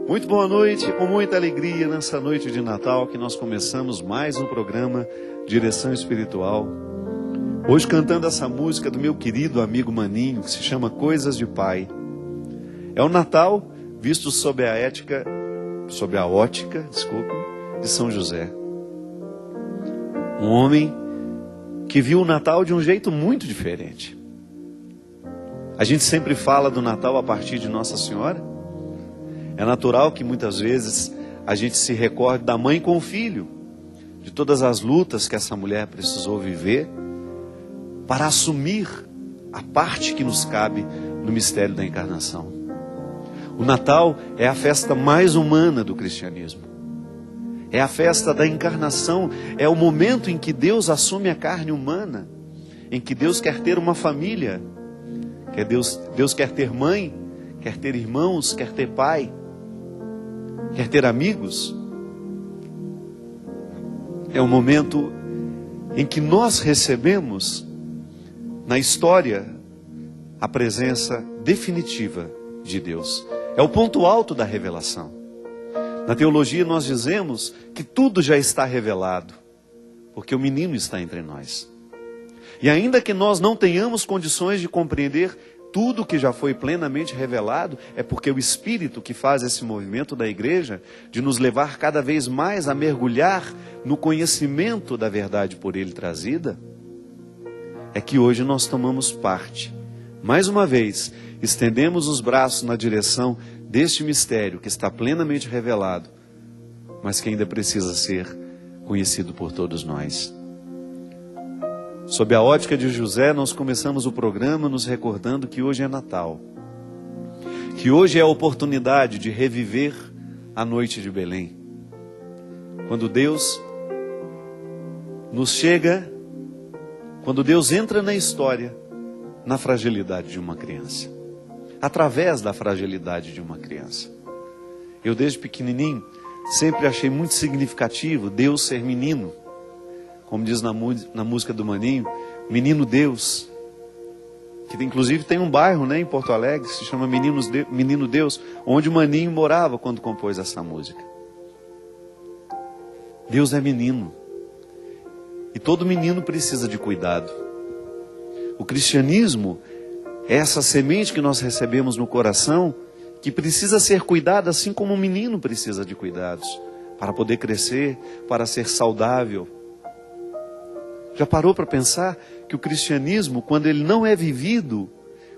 Muito boa noite, com muita alegria nessa noite de Natal que nós começamos mais um programa Direção Espiritual. Hoje cantando essa música do meu querido amigo Maninho, que se chama Coisas de Pai. É o Natal visto sob a ótica de São José. Um homem que viu o Natal de um jeito muito diferente. A gente sempre fala do Natal a partir de Nossa Senhora. É natural que muitas vezes a gente se recorde da mãe com o filho, de todas as lutas que essa mulher precisou viver para assumir a parte que nos cabe no mistério da encarnação. O Natal é a festa mais humana do cristianismo. É a festa da encarnação, é o momento em que Deus assume a carne humana, em que Deus quer ter uma família, que Deus quer ter mãe, quer ter irmãos, quer ter pai, quer ter amigos. É o momento em que nós recebemos na história a presença definitiva de Deus. É o ponto alto da revelação. Na teologia nós dizemos que tudo já está revelado, porque o menino está entre nós. E ainda que nós não tenhamos condições de compreender tudo que já foi plenamente revelado, é porque o Espírito que faz esse movimento da igreja, de nos levar cada vez mais a mergulhar no conhecimento da verdade por Ele trazida, é que hoje nós tomamos parte. Mais uma vez, estendemos os braços na direção deste mistério que está plenamente revelado, mas que ainda precisa ser conhecido por todos nós. Sob a ótica de José, nós começamos o programa nos recordando que hoje é Natal. Que hoje é a oportunidade de reviver a noite de Belém. Quando Deus nos chega, quando Deus entra na história, na fragilidade de uma criança. Através da fragilidade de uma criança. Eu desde pequenininho sempre achei muito significativo Deus ser menino. Como diz na música do Maninho, Menino Deus, que inclusive tem um bairro, né, em Porto Alegre, que se chama Menino Deus, onde o Maninho morava quando compôs essa música. Deus é menino, e todo menino precisa de cuidado. O cristianismo é essa semente que nós recebemos no coração, que precisa ser cuidada assim como um menino precisa de cuidados, para poder crescer, para ser saudável. Já parou para pensar que o cristianismo, quando ele não é vivido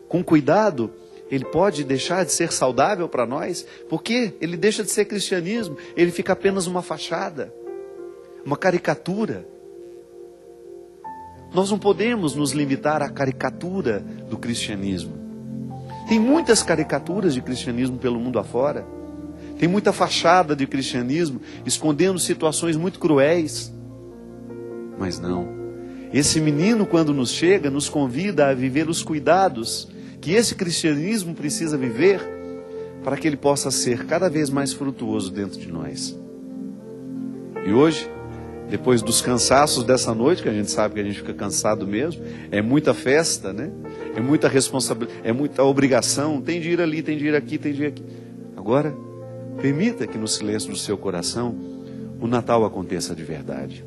com cuidado, ele pode deixar de ser saudável para nós? Porque ele deixa de ser cristianismo, ele fica apenas uma fachada, uma caricatura. Nós não podemos nos limitar à caricatura do cristianismo. Tem muitas caricaturas de cristianismo pelo mundo afora. Tem muita fachada de cristianismo escondendo situações muito cruéis. Mas não. Esse menino, quando nos chega, nos convida a viver os cuidados que esse cristianismo precisa viver para que ele possa ser cada vez mais frutuoso dentro de nós. E hoje, depois dos cansaços dessa noite, que a gente sabe que a gente fica cansado mesmo, é muita festa, né? É muita responsabilidade, é muita obrigação, tem de ir ali, tem de ir aqui, tem de ir aqui. Agora, permita que no silêncio do seu coração, o Natal aconteça de verdade.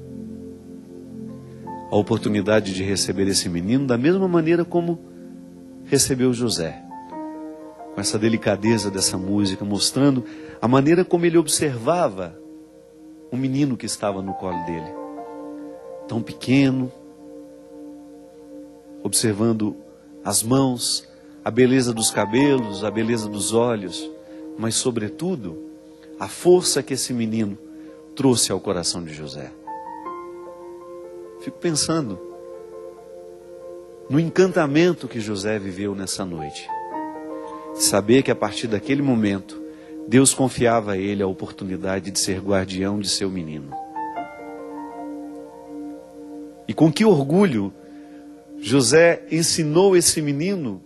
A oportunidade de receber esse menino da mesma maneira como recebeu José. Com essa delicadeza dessa música, mostrando a maneira como ele observava o menino que estava no colo dele. Tão pequeno, observando as mãos, a beleza dos cabelos, a beleza dos olhos, mas sobretudo, a força que esse menino trouxe ao coração de José. Fico pensando no encantamento que José viveu nessa noite. Saber que a partir daquele momento, Deus confiava a ele a oportunidade de ser guardião de seu menino. E com que orgulho José ensinou esse menino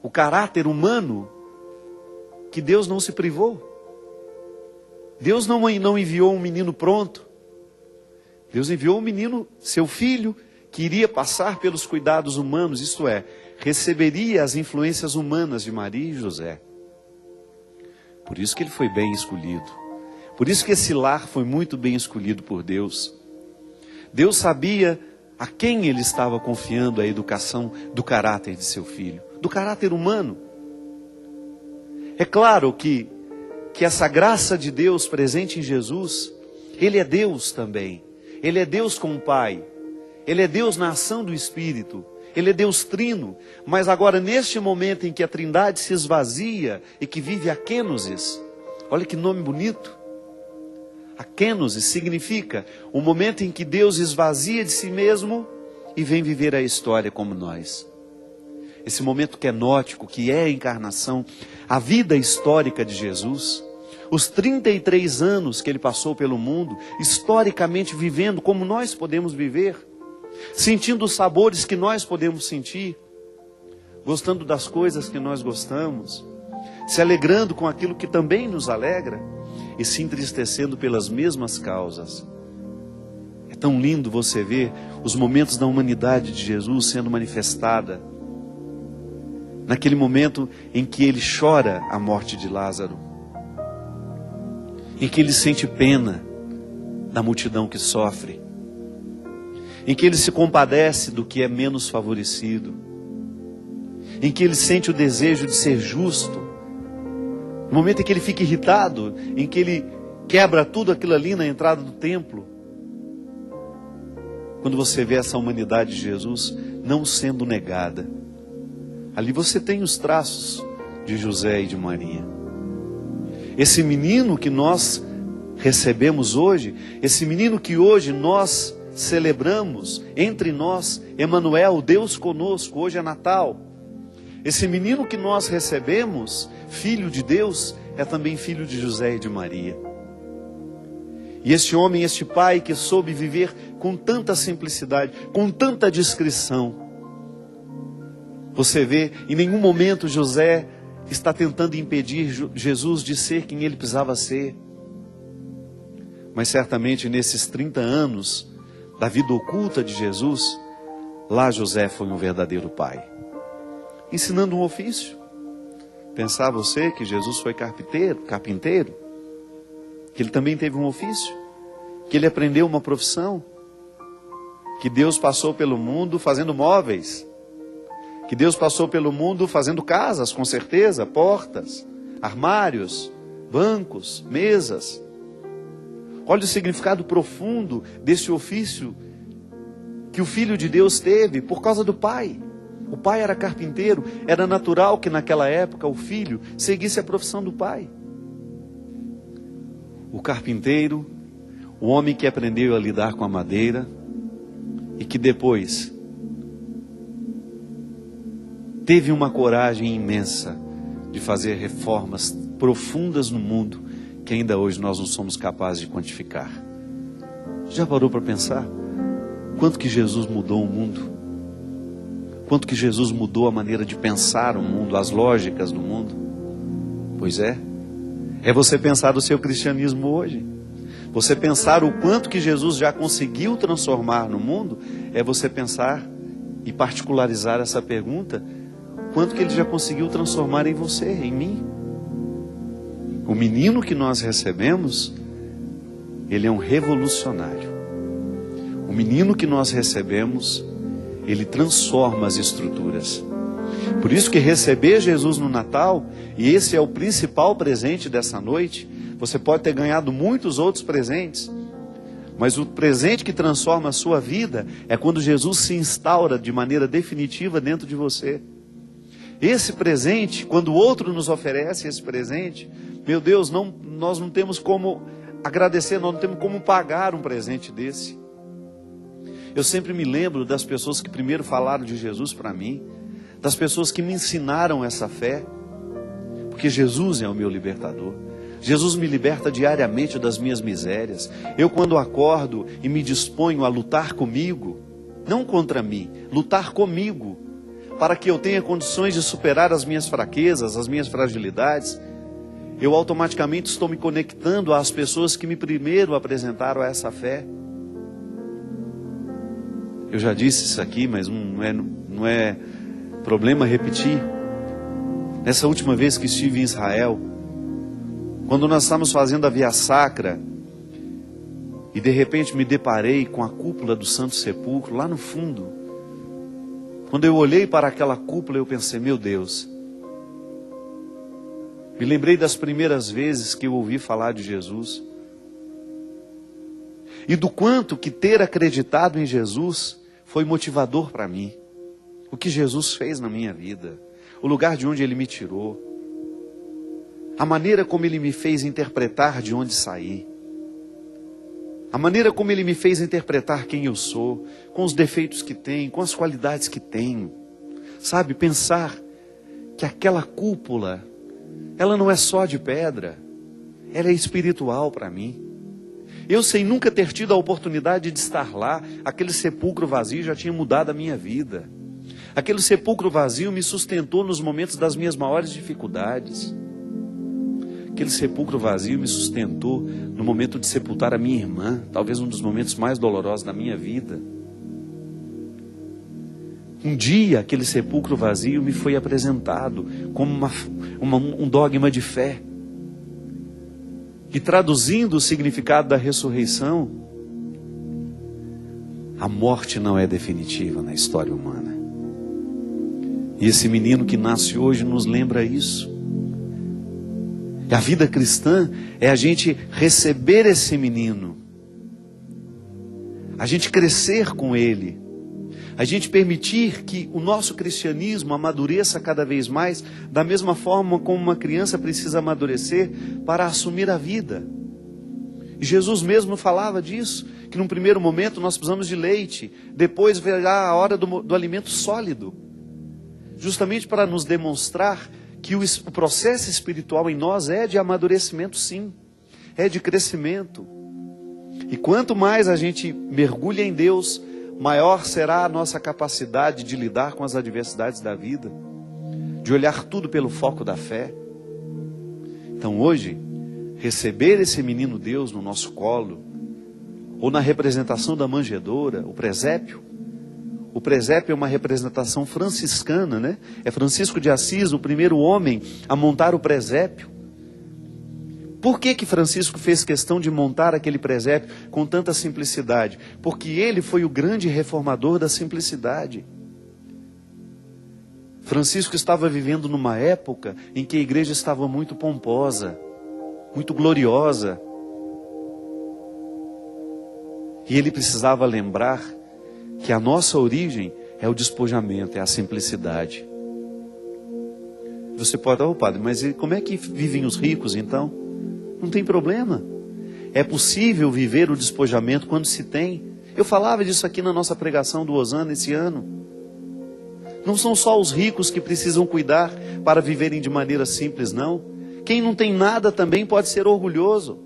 o caráter humano que Deus não se privou. Deus não enviou um menino pronto. Deus enviou um menino, seu filho, que iria passar pelos cuidados humanos, isto é, receberia as influências humanas de Maria e José. Por isso que ele foi bem escolhido. Por isso que esse lar foi muito bem escolhido por Deus. Deus sabia a quem ele estava confiando a educação do caráter de seu filho, do caráter humano. É claro que essa graça de Deus presente em Jesus, ele é Deus também. Ele é Deus como Pai. Ele é Deus na ação do Espírito. Ele é Deus trino. Mas agora, neste momento em que a Trindade se esvazia e que vive a kenosis, olha que nome bonito. A kenosis significa o momento em que Deus esvazia de si mesmo e vem viver a história como nós. Esse momento kenótico, que é a encarnação, a vida histórica de Jesus, os 33 anos que ele passou pelo mundo, historicamente vivendo como nós podemos viver, sentindo os sabores que nós podemos sentir, gostando das coisas que nós gostamos, se alegrando com aquilo que também nos alegra e se entristecendo pelas mesmas causas. É tão lindo você ver os momentos da humanidade de Jesus sendo manifestada naquele momento em que ele chora a morte de Lázaro, em que ele sente pena da multidão que sofre, em que ele se compadece do que é menos favorecido, em que ele sente o desejo de ser justo, no momento em que ele fica irritado, em que ele quebra tudo aquilo ali na entrada do templo. Quando você vê essa humanidade de Jesus não sendo negada, ali você tem os traços de José e de Maria. Esse menino que nós recebemos hoje, esse menino que hoje nós celebramos entre nós, Emanuel, Deus conosco, hoje é Natal. Esse menino que nós recebemos, filho de Deus, é também filho de José e de Maria. E este homem, este pai que soube viver com tanta simplicidade, com tanta discrição. Você vê, em nenhum momento José está tentando impedir Jesus de ser quem ele precisava ser. Mas certamente nesses 30 anos da vida oculta de Jesus, lá José foi um verdadeiro pai, ensinando um ofício. Pensar você que Jesus foi carpinteiro, que ele também teve um ofício, que ele aprendeu uma profissão, que Deus passou pelo mundo fazendo móveis, que Deus passou pelo mundo fazendo casas, com certeza, portas, armários, bancos, mesas. Olha o significado profundo desse ofício que o Filho de Deus teve por causa do Pai. O pai era carpinteiro, era natural que naquela época o filho seguisse a profissão do pai. O carpinteiro, o homem que aprendeu a lidar com a madeira e que depois teve uma coragem imensa de fazer reformas profundas no mundo que ainda hoje nós não somos capazes de quantificar. Já parou para pensar quanto que Jesus mudou o mundo? Quanto que Jesus mudou a maneira de pensar o mundo, as lógicas do mundo? Pois é você pensar o seu cristianismo hoje. Você pensar o quanto que Jesus já conseguiu transformar no mundo, é você pensar e particularizar essa pergunta, quanto que ele já conseguiu transformar em você, em mim. O menino que nós recebemos, ele é um revolucionário. O menino que nós recebemos, ele transforma as estruturas. Por isso que receber Jesus no Natal, e esse é o principal presente dessa noite, você pode ter ganhado muitos outros presentes, mas o presente que transforma a sua vida é quando Jesus se instaura de maneira definitiva dentro de você. Esse presente, quando o outro nos oferece esse presente, meu Deus, nós não temos como agradecer, nós não temos como pagar um presente desse. Eu sempre me lembro das pessoas que primeiro falaram de Jesus para mim, das pessoas que me ensinaram essa fé, porque Jesus é o meu libertador. Jesus me liberta diariamente das minhas misérias. Eu, quando acordo e me disponho a lutar comigo, não contra mim, lutar comigo, para que eu tenha condições de superar as minhas fraquezas, as minhas fragilidades, eu automaticamente estou me conectando às pessoas que me primeiro apresentaram a essa fé. Eu já disse isso aqui, mas não é problema repetir. Nessa última vez que estive em Israel, Quando nós estávamos fazendo a Via Sacra, e de repente me deparei com a cúpula do Santo Sepulcro, lá no fundo. Quando eu olhei para aquela cúpula, eu pensei, meu Deus. Me lembrei das primeiras vezes que eu ouvi falar de Jesus. E do quanto que ter acreditado em Jesus foi motivador para mim. O que Jesus fez na minha vida. O lugar de onde Ele me tirou. A maneira como Ele me fez interpretar de onde saí. A maneira como Ele me fez interpretar quem eu sou, com os defeitos que tenho, com as qualidades que tenho. Sabe, pensar que aquela cúpula, ela não é só de pedra, ela é espiritual para mim. Eu, sem nunca ter tido a oportunidade de estar lá, aquele sepulcro vazio já tinha mudado a minha vida. Aquele sepulcro vazio me sustentou nos momentos das minhas maiores dificuldades. Aquele sepulcro vazio me sustentou no momento de sepultar a minha irmã, talvez um dos momentos mais dolorosos da minha vida. Um dia, aquele sepulcro vazio me foi apresentado como um dogma de fé. E traduzindo o significado da ressurreição, a morte não é definitiva na história humana. E esse menino que nasce hoje nos lembra isso. E a vida cristã é a gente receber esse menino, a gente crescer com ele, a gente permitir que o nosso cristianismo amadureça cada vez mais, da mesma forma como uma criança precisa amadurecer para assumir a vida. E Jesus mesmo falava disso, que num primeiro momento nós precisamos de leite, depois virá a hora do alimento sólido, justamente para nos demonstrar que o processo espiritual em nós é de amadurecimento, sim, é de crescimento. E quanto mais a gente mergulha em Deus, maior será a nossa capacidade de lidar com as adversidades da vida, de olhar tudo pelo foco da fé. Então hoje, receber esse menino Deus no nosso colo, ou na representação da manjedoura, o presépio. O presépio é uma representação franciscana, né? É Francisco de Assis, o primeiro homem a montar o presépio. Por que Francisco fez questão de montar aquele presépio com tanta simplicidade? Porque ele foi o grande reformador da simplicidade. Francisco estava vivendo numa época em que a igreja estava muito pomposa, muito gloriosa. E ele precisava lembrar que a nossa origem é o despojamento, é a simplicidade. Você pode, padre, mas como é que vivem os ricos então? Não tem problema. É possível viver o despojamento quando se tem. Eu falava disso aqui na nossa pregação do Osana esse ano. Não são só os ricos que precisam cuidar para viverem de maneira simples, não. Quem não tem nada também pode ser orgulhoso.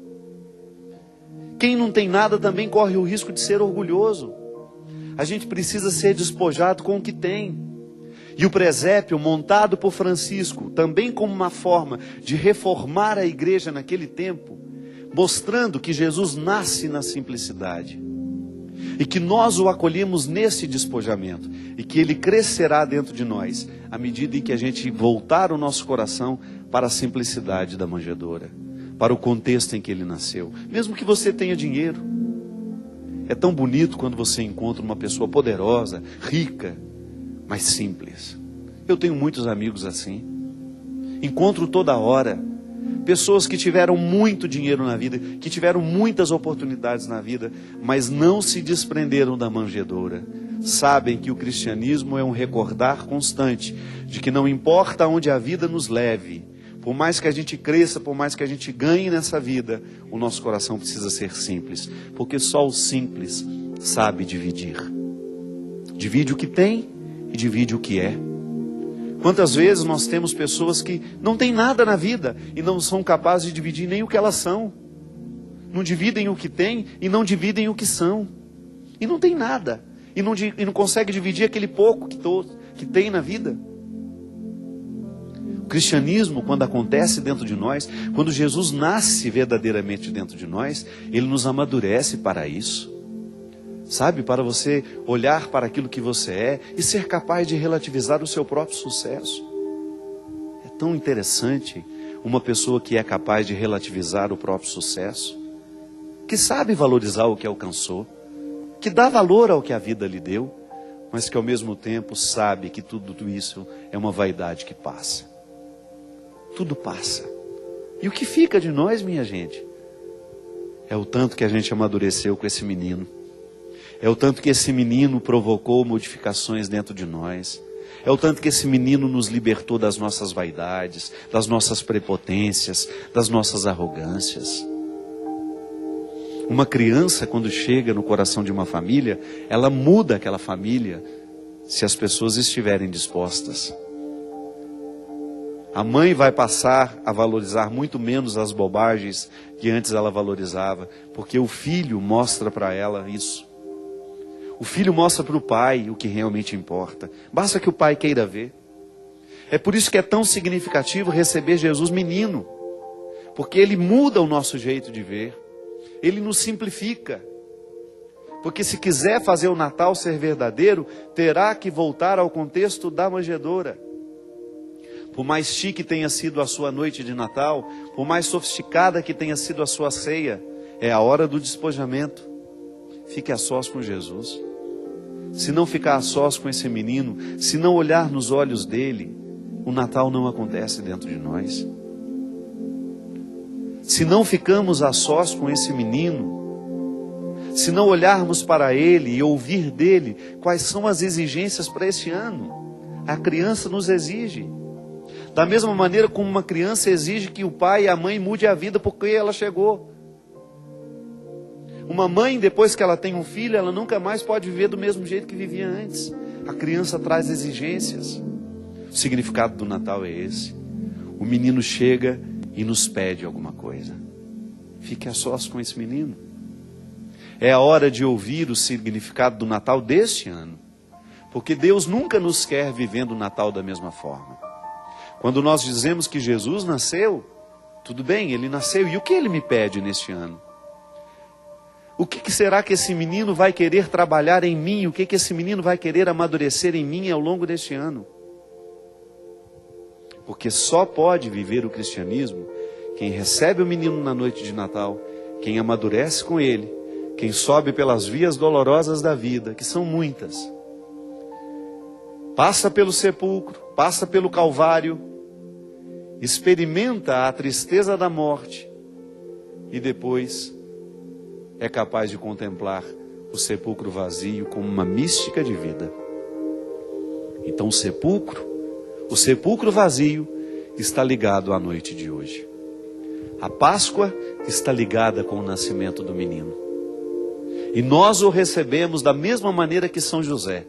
Quem não tem nada também corre o risco de ser orgulhoso. A gente precisa ser despojado com o que tem. E o presépio montado por Francisco, também como uma forma de reformar a igreja naquele tempo, mostrando que Jesus nasce na simplicidade. E que nós o acolhemos nesse despojamento. E que ele crescerá dentro de nós, à medida em que a gente voltar o nosso coração para a simplicidade da manjedoura. Para o contexto em que ele nasceu. Mesmo que você tenha dinheiro. É tão bonito quando você encontra uma pessoa poderosa, rica, mas simples. Eu tenho muitos amigos assim. Encontro toda hora. Pessoas que tiveram muito dinheiro na vida, que tiveram muitas oportunidades na vida, mas não se desprenderam da manjedoura. Sabem que o cristianismo é um recordar constante de que não importa onde a vida nos leve, por mais que a gente cresça, por mais que a gente ganhe nessa vida, o nosso coração precisa ser simples. Porque só o simples sabe dividir. Divide o que tem e divide o que é. Quantas vezes nós temos pessoas que não têm nada na vida e não são capazes de dividir nem o que elas são. Não dividem o que têm e não dividem o que são. E não tem nada. E não consegue dividir aquele pouco que tem na vida. O cristianismo, quando acontece dentro de nós, quando Jesus nasce verdadeiramente dentro de nós, ele nos amadurece para isso. Sabe, para você olhar para aquilo que você é e ser capaz de relativizar o seu próprio sucesso. É tão interessante uma pessoa que é capaz de relativizar o próprio sucesso, que sabe valorizar o que alcançou, que dá valor ao que a vida lhe deu, mas que ao mesmo tempo sabe que tudo isso é uma vaidade que passa. Tudo passa. E o que fica de nós, minha gente, é o tanto que a gente amadureceu com esse menino. É o tanto que esse menino provocou modificações dentro de nós. É o tanto que esse menino nos libertou das nossas vaidades, das nossas prepotências, das nossas arrogâncias. Uma criança, quando chega no coração de uma família, ela muda aquela família, se as pessoas estiverem dispostas. A mãe vai passar a valorizar muito menos as bobagens que antes ela valorizava, porque o filho mostra para ela isso. O filho mostra para o pai o que realmente importa. Basta que o pai queira ver. É por isso que é tão significativo receber Jesus menino, porque ele muda o nosso jeito de ver. Ele nos simplifica. Porque se quiser fazer o Natal ser verdadeiro, terá que voltar ao contexto da manjedoura. Por mais chique tenha sido a sua noite de Natal, por mais sofisticada que tenha sido a sua ceia, é a hora do despojamento. Fique a sós com Jesus. Se não ficar a sós com esse menino, se não olhar nos olhos dele, o Natal não acontece dentro de nós. Se não ficamos a sós com esse menino, se não olharmos para ele e ouvir dele quais são as exigências para esse ano, a criança nos exige. Da mesma maneira como uma criança exige que o pai e a mãe mude a vida porque ela chegou. Uma mãe, depois que ela tem um filho, ela nunca mais pode viver do mesmo jeito que vivia antes. A criança traz exigências. O significado do Natal é esse. O menino chega e nos pede alguma coisa. Fique a sós com esse menino. É a hora de ouvir o significado do Natal deste ano. Porque Deus nunca nos quer vivendo o Natal da mesma forma. Quando nós dizemos que Jesus nasceu, tudo bem, ele nasceu. E o que ele me pede neste ano? O que será que esse menino vai querer trabalhar em mim? O que esse menino vai querer amadurecer em mim ao longo deste ano? Porque só pode viver o cristianismo quem recebe o menino na noite de Natal, quem amadurece com ele, quem sobe pelas vias dolorosas da vida, que são muitas. Passa pelo sepulcro, passa pelo Calvário, experimenta a tristeza da morte e depois é capaz de contemplar o sepulcro vazio como uma mística de vida. Então o sepulcro vazio está ligado à noite de hoje. A Páscoa está ligada com o nascimento do menino. E nós o recebemos da mesma maneira que São José,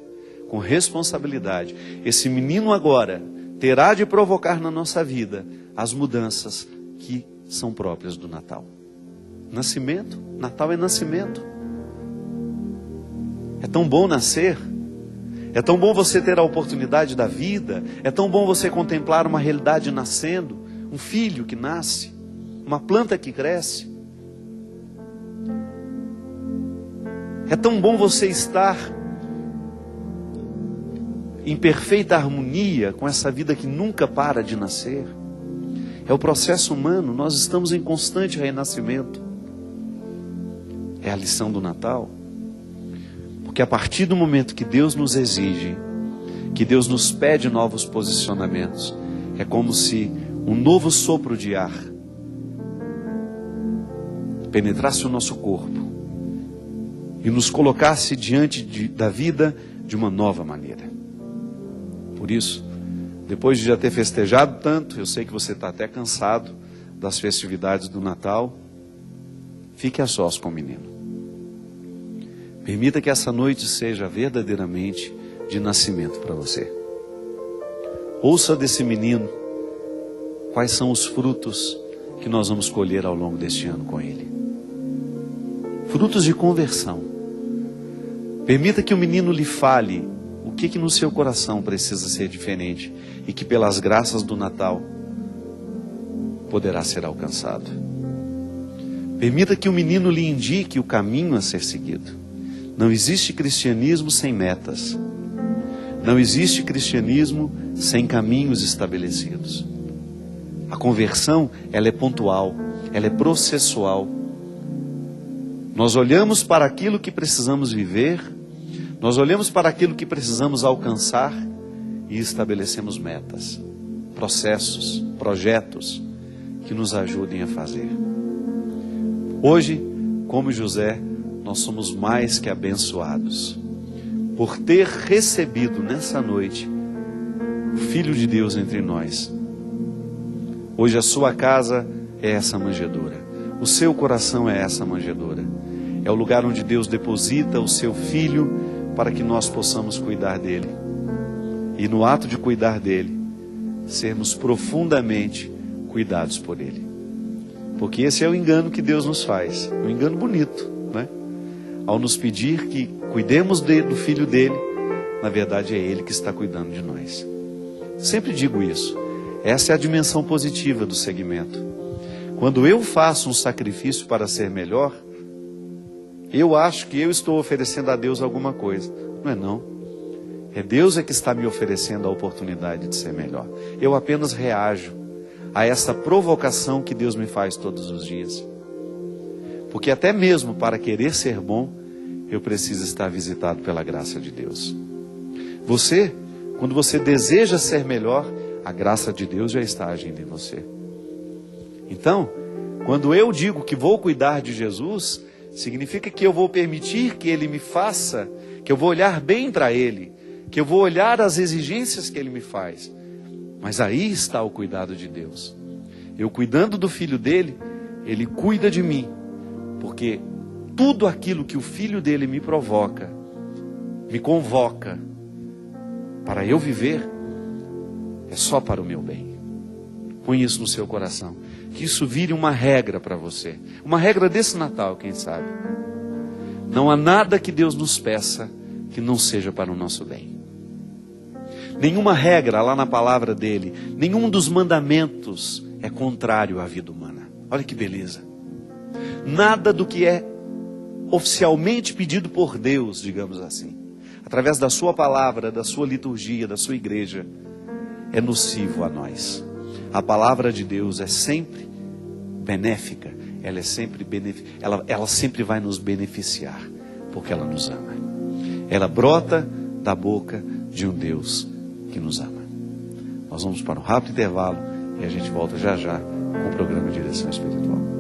com responsabilidade. Esse menino agora terá de provocar na nossa vida as mudanças que são próprias do Natal. Nascimento, Natal é nascimento. É tão bom nascer. É tão bom você ter a oportunidade da vida. É tão bom você contemplar uma realidade nascendo. Um filho que nasce. Uma planta que cresce. É tão bom você estar em perfeita harmonia com essa vida que nunca para de nascer. É o processo humano. Nós estamos em constante renascimento. É a lição do Natal. Porque a partir do momento que Deus nos exige, que Deus nos pede novos posicionamentos, é como se um novo sopro de ar penetrasse o nosso corpo e nos colocasse diante da vida de uma nova maneira. Por isso, depois de já ter festejado tanto, eu sei que você está até cansado das festividades do Natal, fique a sós com o menino. Permita que essa noite seja verdadeiramente de nascimento para você. Ouça desse menino quais são os frutos que nós vamos colher ao longo deste ano com ele. Frutos de conversão. Permita que o menino lhe fale o que no seu coração precisa ser diferente e que pelas graças do Natal poderá ser alcançado. Permita que o menino lhe indique o caminho a ser seguido. Não existe cristianismo sem metas. Não existe cristianismo sem caminhos estabelecidos. A conversão, ela é pontual, ela é processual. Nós olhamos para aquilo que precisamos viver, nós olhamos para aquilo que precisamos alcançar e estabelecemos metas, processos, projetos que nos ajudem a fazer. Hoje, como José, nós somos mais que abençoados por ter recebido nessa noite o Filho de Deus entre nós. Hoje a sua casa é essa manjedoura, o seu coração é essa manjedoura. É o lugar onde Deus deposita o seu Filho para que nós possamos cuidar dele. E no ato de cuidar dele, sermos profundamente cuidados por ele. Porque esse é o engano que Deus nos faz, um engano bonito, né? Ao nos pedir que cuidemos do Filho dele, na verdade é ele que está cuidando de nós. Sempre digo isso. Essa é a dimensão positiva do segmento. Quando eu faço um sacrifício para ser melhor, eu acho que eu estou oferecendo a Deus alguma coisa. Não é não. É Deus que está me oferecendo a oportunidade de ser melhor. Eu apenas reajo a essa provocação que Deus me faz todos os dias. Porque até mesmo para querer ser bom, eu preciso estar visitado pela graça de Deus. Você, quando você deseja ser melhor, a graça de Deus já está agindo em você. Então, quando eu digo que vou cuidar de Jesus, significa que eu vou permitir que Ele me faça, que eu vou olhar bem para Ele, que eu vou olhar as exigências que Ele me faz. Mas aí está o cuidado de Deus. Eu cuidando do Filho dele, Ele cuida de mim. Porque tudo aquilo que o Filho dele me provoca, me convoca para eu viver, é só para o meu bem. Põe isso no seu coração. Que isso vire uma regra para você. Uma regra desse Natal, quem sabe. Não há nada que Deus nos peça que não seja para o nosso bem. Nenhuma regra lá na palavra dele, nenhum dos mandamentos é contrário à vida humana. Olha que beleza. Nada do que é oficialmente pedido por Deus, digamos assim, através da sua palavra, da sua liturgia, da sua igreja, é nocivo a nós. A palavra de Deus é sempre benéfica, ela é sempre ela sempre vai nos beneficiar, porque ela nos ama. Ela brota da boca de um Deus que nos ama. Nós vamos para um rápido intervalo e a gente volta já já com o programa Direção Espiritual.